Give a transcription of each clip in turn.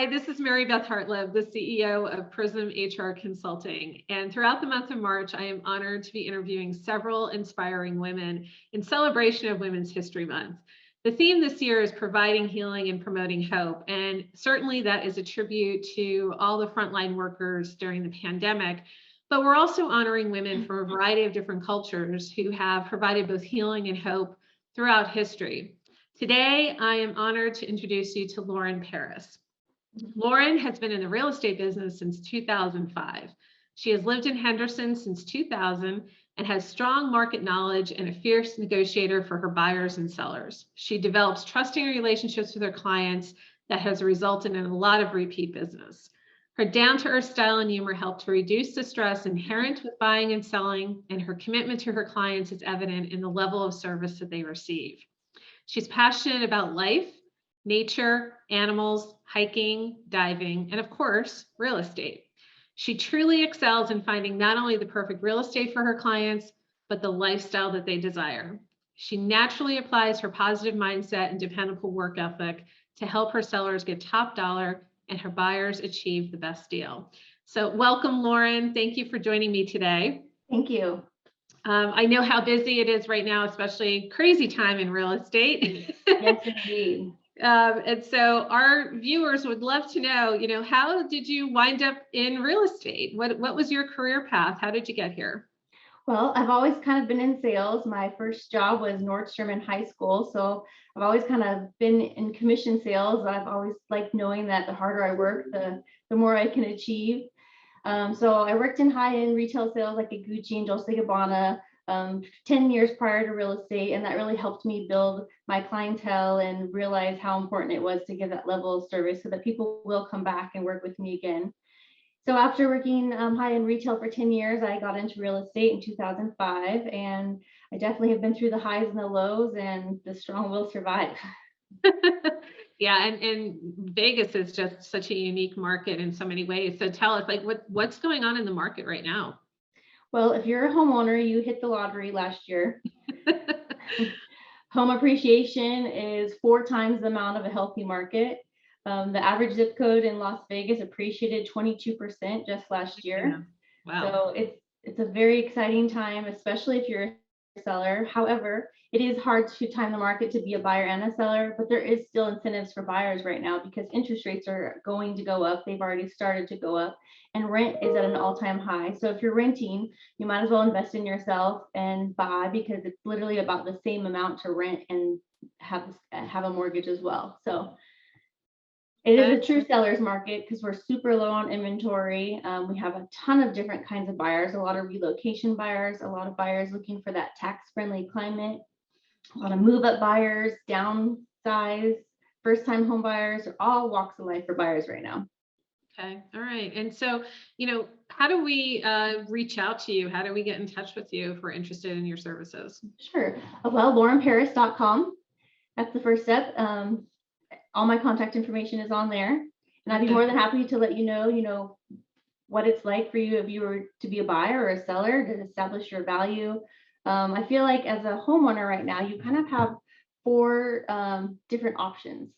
Hi, this is Mary Beth Hartlib, the CEO of Prism HR Consulting. And throughout the month of March, I am honored to be interviewing several inspiring women in celebration of Women's History Month. The theme this year is providing healing and promoting hope. And certainly that is a tribute to all the frontline workers during the pandemic. But we're also honoring women from a variety of different cultures who have provided both healing and hope throughout history. Today, I am honored to introduce you to Lauren Paris. Lauren has been in the real estate business since 2005. She has lived in Henderson since 2000 and has strong market knowledge and a fierce negotiator for her buyers and sellers. She develops trusting relationships with her clients that has resulted in a lot of repeat business. Her down-to-earth style and humor help to reduce the stress inherent with buying and selling, and her commitment to her clients is evident in the level of service that they receive. She's passionate about life, nature, animals, hiking, diving, and of course, real estate. She truly excels in finding not only the perfect real estate for her clients, but the lifestyle that they desire. She naturally applies her positive mindset and dependable work ethic to help her sellers get top dollar and her buyers achieve the best deal. So welcome, Lauren. Thank you for joining me today. Thank you. I know how busy it is right now, especially crazy time in real estate. Yes, indeed. And so our viewers would love to know, how did you wind up in real estate? What was your career path? How did you get here? Well, I've always kind of been in sales. My first job was Nordstrom in high school. So I've always kind of been in commission sales. I've always liked knowing that the harder I work, the more I can achieve. So I worked in high-end retail sales like at Gucci and Dolce & Gabbana 10 years prior to real estate, and that really helped me build my clientele and realize how important it was to give that level of service so that people will come back and work with me again. So after working high-end retail for 10 years, I got into real estate in 2005, and I definitely have been through the highs and the lows, and the strong will survive. Yeah, and Vegas is just such a unique market in so many ways. So tell us, what's going on in the market right now? Well, if you're a homeowner, you hit the lottery last year. Home appreciation is 4 times the amount of a healthy market. The average zip code in Las Vegas appreciated 22% just last year. Yeah. Wow. So it's a very exciting time, especially if you're a seller. However, it is hard to time the market to be a buyer and a seller, but there is still incentives for buyers right now because interest rates are going to go up. They've already started to go up, and rent is at an all-time high. So if you're renting, you might as well invest in yourself and buy, because it's literally about the same amount to rent and have a mortgage as well. So it is a true seller's market because we're super low on inventory. We have a ton of different kinds of buyers, a lot of relocation buyers, a lot of buyers looking for that tax-friendly climate, a lot of move-up buyers, downsize, first-time home buyers, all walks of life for buyers right now. Okay. All right. And so, how do we reach out to you? How do we get in touch with you if we're interested in your services? Sure. Well, laurenparis.com. That's the first step. All my contact information is on there, and I'd be more than happy to let you know, what it's like for you if you were to be a buyer or a seller, to establish your value. I feel like as a homeowner right now, you kind of have 4 different options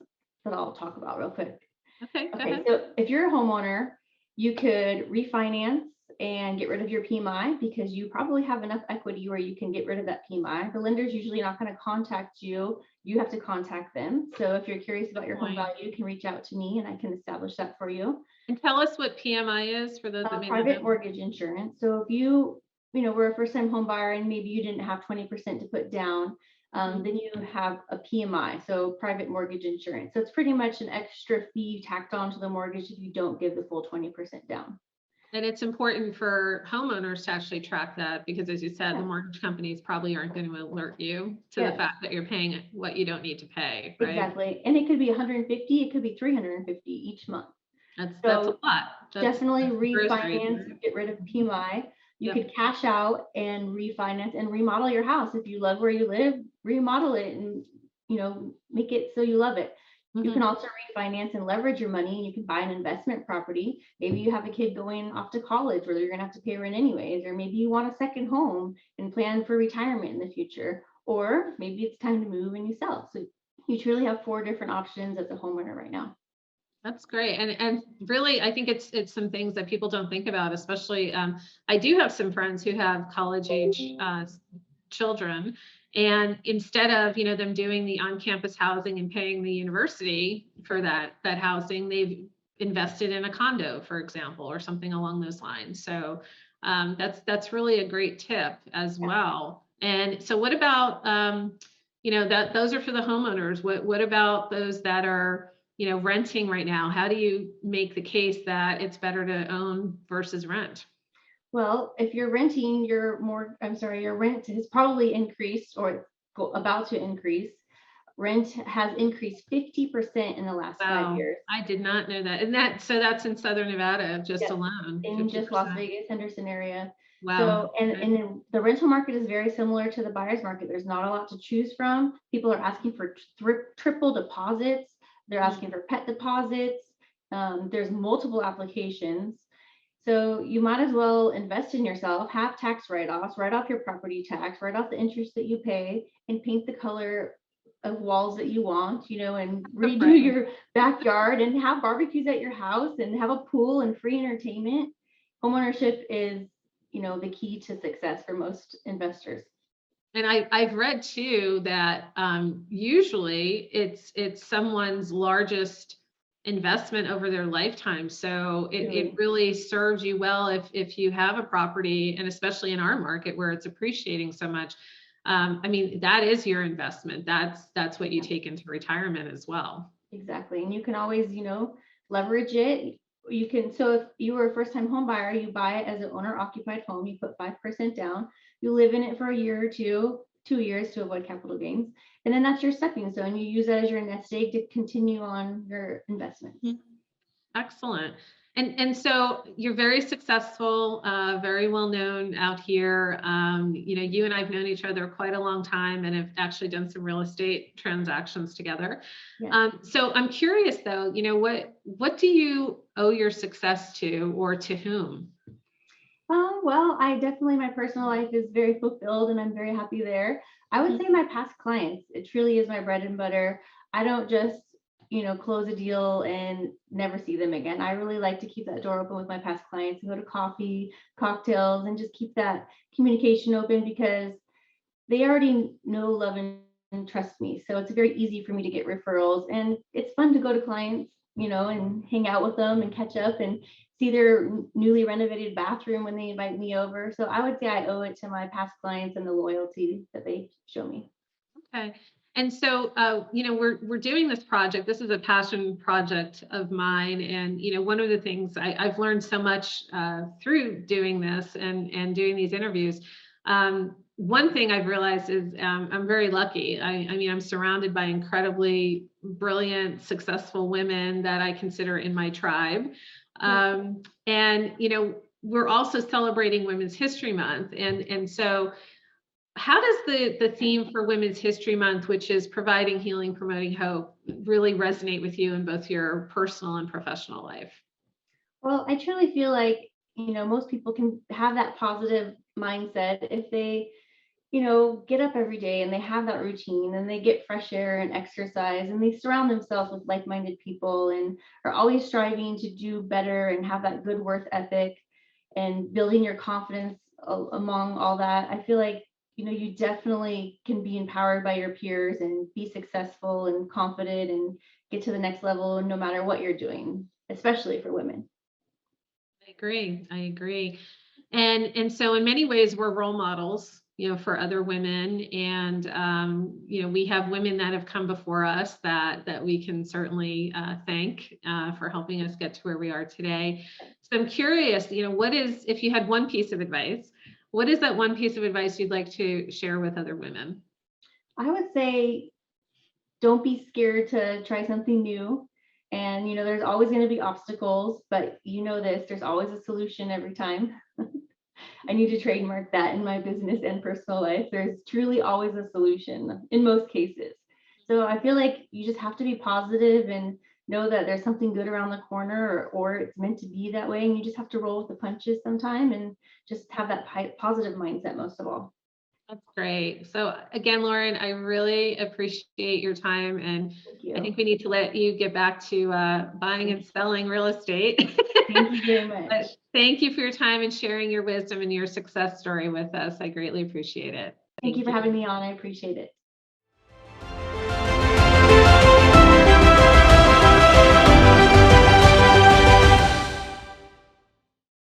that I'll talk about real quick. Okay. So if you're a homeowner, you could refinance and get rid of your PMI because you probably have enough equity where you can get rid of that PMI. The lender's usually not going to contact you. You have to contact them. So if you're curious about your home value, you can reach out to me and I can establish that for you. And tell us what PMI is for those that may not know. Private mortgage insurance. So if you were a first-time home buyer and maybe you didn't have 20% to put down, then you have a PMI, so private mortgage insurance. So it's pretty much an extra fee tacked onto the mortgage if you don't give the full 20% down. And it's important for homeowners to actually track that because, as you said, the mortgage companies probably aren't going to alert you to the fact that you're paying what you don't need to pay, right? Exactly. And it could be 150, it could be 350 each month. That's a lot. Definitely refinance, get rid of PMI. You could cash out and refinance and remodel your house. If you love where you live, remodel it and make it so you love it. You can also refinance and leverage your money. You can buy an investment property. Maybe you have a kid going off to college where you're going to have to pay rent anyways, or maybe you want a second home and plan for retirement in the future, or maybe it's time to move and you sell. So you truly have 4 different options as a homeowner right now. That's great. And really, I think it's some things that people don't think about, especially I do have some friends who have college age children. And instead of, them doing the on-campus housing and paying the university for that housing, they've invested in a condo, for example, or something along those lines. So that's really a great tip as well. And so what about, that those are for the homeowners. What about those that are, renting right now? How do you make the case that it's better to own versus rent? Well, if you're renting, your rent has probably increased or about to increase. Rent has increased 50% in the last 5 years. I did not know that. And that's in Southern Nevada just Yep, alone, in just Las 50%. Vegas, Henderson area. Wow. So, and Okay. and then the rental market is very similar to the buyer's market. There's not a lot to choose from. People are asking for triple deposits. They're asking for pet deposits. There's multiple applications. So you might as well invest in yourself, have tax write-offs, write off your property tax, write off the interest that you pay, and paint the color of walls that you want, and redo Right. your backyard and have barbecues at your house and have a pool and free entertainment. Homeownership is, the key to success for most investors. And I've read too that usually it's someone's largest investment over their lifetime. So it Truly. really serves you well if you have a property, and especially in our market where it's appreciating so much. I mean, that is your investment. That's what you take into retirement as well. Exactly. And you can always, leverage it. So if you were a first time home buyer, you buy it as an owner occupied home, you put 5% down, you live in it for a year or 2 years to avoid capital gains. And then that's your stepping stone. You use that as your nest egg to continue on your investments. Excellent. And so you're very successful, very well known out here. You and I've known each other quite a long time and have actually done some real estate transactions together. Yeah. So I'm curious though, what do you owe your success to, or to whom? Well, my personal life is very fulfilled and I'm very happy there. I would say my past clients, it truly is my bread and butter. I don't just, close a deal and never see them again. I really like to keep that door open with my past clients and go to coffee, cocktails, and just keep that communication open because they already know, love, and trust me. So it's very easy for me to get referrals. And it's fun to go to clients, and hang out with them and catch up and see their newly renovated bathroom when they invite me over. So I would say I owe it to my past clients and the loyalty that they show me. Okay. And so, we're doing this project. This is a passion project of mine. And, one of the things I've learned so much through doing this and doing these interviews. One thing I've realized is I'm very lucky. I mean, I'm surrounded by incredibly brilliant, successful women that I consider in my tribe. And, we're also celebrating Women's History Month. And so, how does the theme for Women's History Month, which is providing healing, promoting hope, really resonate with you in both your personal and professional life? Well, I truly feel like, most people can have that positive mindset if they, get up every day and they have that routine and they get fresh air and exercise and they surround themselves with like-minded people and are always striving to do better and have that good work ethic and building your confidence among all that. I feel like, you definitely can be empowered by your peers and be successful and confident and get to the next level no matter what you're doing, especially for women. I agree. I agree. And so in many ways we're role models, for other women. And we have women that have come before us that we can certainly thank for helping us get to where we are today. So I'm curious, if you had one piece of advice, what is that one piece of advice you'd like to share with other women? I would say don't be scared to try something new. And, there's always going to be obstacles, but there's always a solution every time. I need to trademark that in my business and personal life. There's truly always a solution in most cases. So I feel like you just have to be positive and know that there's something good around the corner or it's meant to be that way. And you just have to roll with the punches sometime and just have that positive mindset most of all. That's great. So again, Lauren, I really appreciate your time, and Thank you. I think we need to let you get back to buying and selling real estate. Thank you very much. But thank you for your time and sharing your wisdom and your success story with us. I greatly appreciate it. Thank you for having me on. I appreciate it.